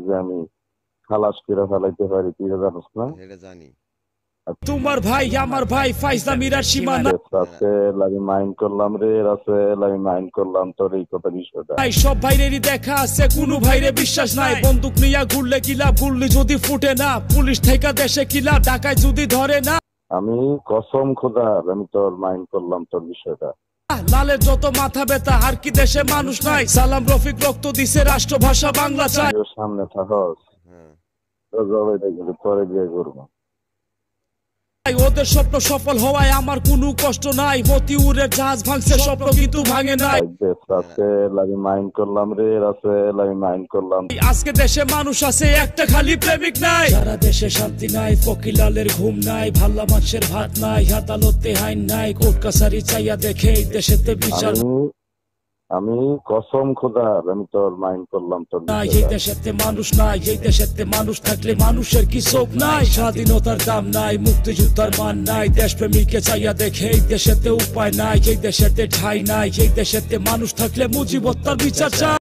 যে আমি খালাস করে ফেলাইতে পারি, তুই জানিস না? এটা জানি। তোমার ভাই আমার ভাই ফাইজলামির আর সীমা রাসেল আমি মাইন্ড করলাম রে, রাসেল আমি মাইন্ড করলাম তোর এই কথা বিষয়টা। নাই, সব ভাইরেরই দেখা আছে, কোনো ভাইরে বিশ্বাস নাই। বন্দুক নিয়া ঘুরলে কিলা, গুল্লি যদি ফুটে না, পুলিশ থেকে দেশে কিলা, ডাকায় যদি ধরে না। আমি কসম খোদার আমি তোর মাইন্ড করলাম তোর বিষয়টা। লালের যত মাথা ব্যথা, আর কি দেশে মানুষ নাই? সালাম রফিক রক্ত দিছে, রাষ্ট্রভাষা বাংলা চাই। সামনে থাকস হ্যাঁ পরে বিয়ে করবো। ওদের স্বপ্ন সফল হওয়ায় আমার কোনো কষ্ট নাই। মতিউরের জাহাজ ভাঙছে, স্বপ্ন কিন্তু ভাঙে নাই। রাসেল আমি মাইন্ড করলাম রে, রাসেল আমি মাইন্ড করলাম। আজকে দেশে মানুষ আছে, একটা খালি প্রেমিক নাই। সারা দেশে শান্তি নাই, ফকিলালের ঘুম নাই, ভাল্লা মাছের ভাত নাই, আদালতে আইন নাই, কোর্ট কাছারি চাইয়া দেখে এই দেশেতে বিচার আমি কসম খোদার আমি তোর মাইন্ড করলাম তোর নাই। এই দেশেতে মানুষ নাই, এই দেশেতে মানুষ থাকলে মানুষের কি চোখ নাই? স্বাধীনতার দাম নাই, মুক্তিযোদ্ধার মান নাই, দেশপ্রেমিককে চাইয়া দেখে এই দেশেতে উপায় নাই। এই দেশেতে ঠাই নাই, এই দেশেতে মানুষ থাকলে মুজিবত্তার বিচার চাই।